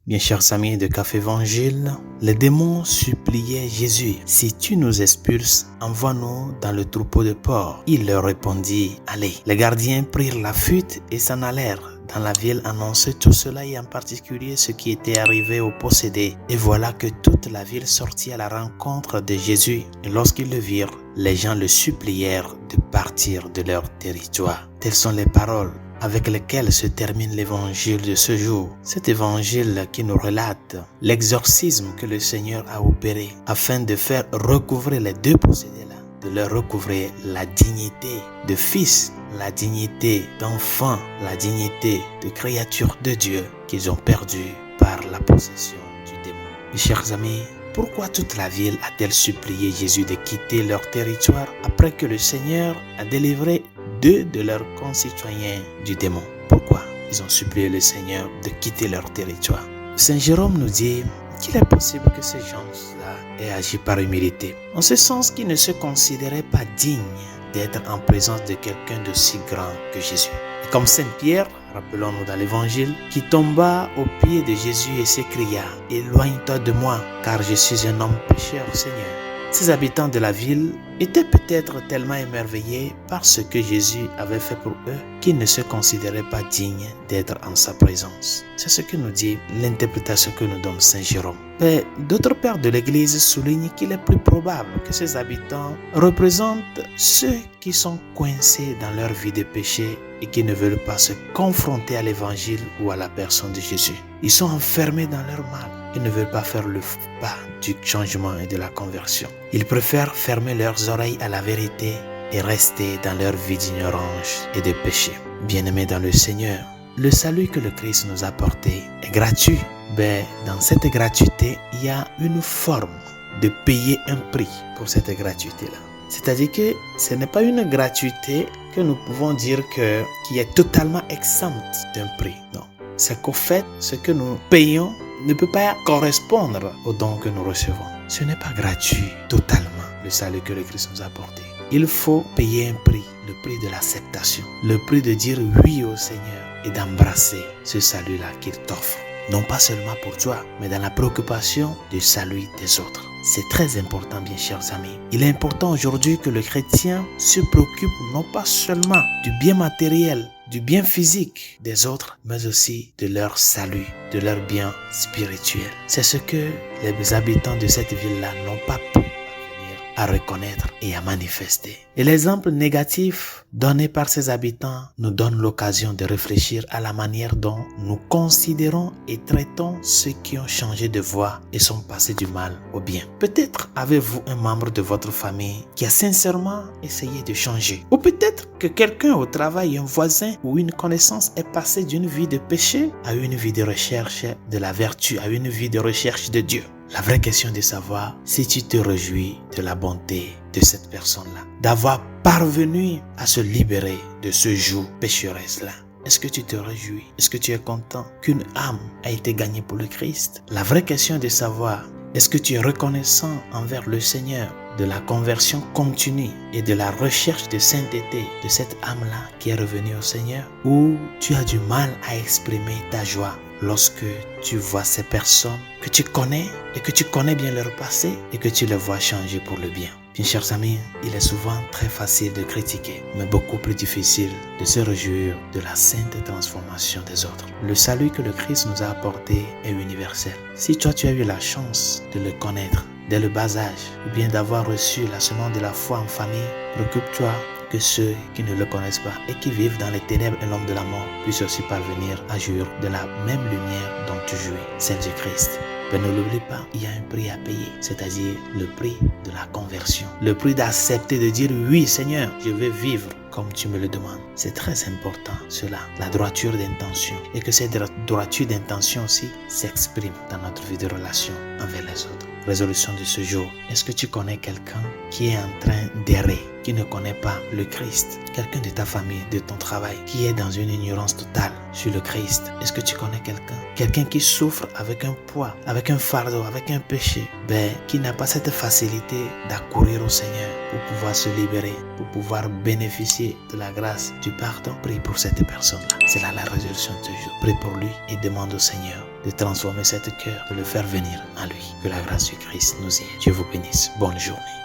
Bien chers amis de Café Évangile, les démons suppliaient Jésus, « Si tu nous expulses, envoie-nous dans le troupeau de porcs. » Il leur répondit, « Allez. » Les gardiens prirent la fuite et s'en allèrent dans la ville annoncer tout cela et en particulier ce qui était arrivé aux possédés. Et voilà que toute la ville sortit à la rencontre de Jésus. Et lorsqu'ils le virent, les gens le supplièrent de partir de leur territoire. Telles sont les paroles avec lesquelles se termine l'évangile de ce jour. Cet évangile qui nous relate l'exorcisme que le Seigneur a opéré afin de faire recouvrer les deux possédés-là, de leur recouvrer la dignité de fils, la dignité d'enfant, la dignité de créature de Dieu qu'ils ont perdue par la possession du démon. Mes chers amis, pourquoi toute la ville a-t-elle supplié Jésus de quitter leur territoire après que le Seigneur a délivré deux de leurs concitoyens du démon? Pourquoi ils ont supplié le Seigneur de quitter leur territoire? Saint Jérôme nous dit qu'il est possible que ces gens-là aient agi par humilité, en ce sens qu'ils ne se considéraient pas dignes d'être en présence de quelqu'un de si grand que Jésus. Et comme Saint Pierre, rappelons-nous dans l'évangile, qui tomba aux pieds de Jésus et s'écria « Éloigne-toi de moi, car je suis un homme pécheur, Seigneur. » Ces habitants de la ville étaient peut-être tellement émerveillés par ce que Jésus avait fait pour eux qu'ils ne se considéraient pas dignes d'être en sa présence. C'est ce que nous dit l'interprétation que nous donne Saint Jérôme. Mais d'autres pères de l'Église soulignent qu'il est plus probable que ces habitants représentent ceux qui sont coincés dans leur vie de péché et qui ne veulent pas se confronter à l'Évangile ou à la personne de Jésus. Ils sont enfermés dans leur mal. Ils ne veulent pas faire le pas du changement et de la conversion. Ils préfèrent fermer leurs oreilles à la vérité et rester dans leur vie d'ignorance et de péché. Bien-aimés dans le Seigneur, le salut que le Christ nous a apporté est gratuit. Mais dans cette gratuité, il y a une forme de payer un prix pour cette gratuité-là. C'est-à-dire que ce n'est pas une gratuité que nous pouvons dire qui est totalement exempte d'un prix. Non. C'est qu'au fait, ce que nous payons ne peut pas correspondre au don que nous recevons. Ce n'est pas gratuit totalement, le salut que le Christ nous a apporté. Il faut payer un prix, le prix de l'acceptation, le prix de dire oui au Seigneur et d'embrasser ce salut-là qu'il t'offre. Non pas seulement pour toi, mais dans la préoccupation du salut des autres. C'est très important, bien chers amis. Il est important aujourd'hui que le chrétien se préoccupe non pas seulement du bien matériel, du bien physique des autres, mais aussi de leur salut, de leur bien spirituel. C'est ce que les habitants de cette ville-là n'ont pas pu à reconnaître et à manifester. Et l'exemple négatif donné par ces habitants nous donne l'occasion de réfléchir à la manière dont nous considérons et traitons ceux qui ont changé de voie et sont passés du mal au bien. Peut-être avez-vous un membre de votre famille qui a sincèrement essayé de changer. Ou peut-être que quelqu'un au travail, un voisin ou une connaissance est passé d'une vie de péché à une vie de recherche de la vertu, à une vie de recherche de Dieu. La vraie question est de savoir si tu te réjouis de la bonté de cette personne-là, d'avoir parvenu à se libérer de ce joug pécheresse-là. Est-ce que tu te réjouis? Est-ce que tu es content qu'une âme a été gagnée pour le Christ? La vraie question est de savoir, est-ce que tu es reconnaissant envers le Seigneur de la conversion continue et de la recherche de sainteté de cette âme-là qui est revenue au Seigneur? Ou tu as du mal à exprimer ta joie lorsque tu vois ces personnes que tu connais et que tu connais bien leur passé et que tu les vois changer pour le bien? Bien chers amis, il est souvent très facile de critiquer, mais beaucoup plus difficile de se réjouir de la sainte transformation des autres. Le salut que le Christ nous a apporté est universel. Si toi tu as eu la chance de le connaître dès le bas âge, ou bien d'avoir reçu la semence de la foi en famille, préoccupe-toi que ceux qui ne le connaissent pas et qui vivent dans les ténèbres et l'ombre de la mort puissent aussi parvenir à jouir de la même lumière dont tu jouis, celle du Christ. Mais ne l'oublie pas, il y a un prix à payer, c'est-à-dire le prix de la conversion. Le prix d'accepter de dire oui Seigneur, je veux vivre comme tu me le demandes. C'est très important cela, la droiture d'intention. Et que cette droiture d'intention aussi s'exprime dans notre vie de relation envers les autres. Résolution de ce jour. Est-ce que tu connais quelqu'un qui est en train d'errer, qui ne connaît pas le Christ? Quelqu'un de ta famille, de ton travail, qui est dans une ignorance totale sur le Christ? Est-ce que tu connais quelqu'un? Quelqu'un qui souffre avec un poids, avec un fardeau, avec un péché, qui n'a pas cette facilité d'accourir au Seigneur pour pouvoir se libérer, pour pouvoir bénéficier de la grâce du pardon. Prie pour cette personne-là. C'est là la résolution de ce jour. Prie pour lui et demande au Seigneur de transformer cet cœur, de le faire venir à lui. Que la grâce du Christ nous y aide. Dieu vous bénisse. Bonne journée.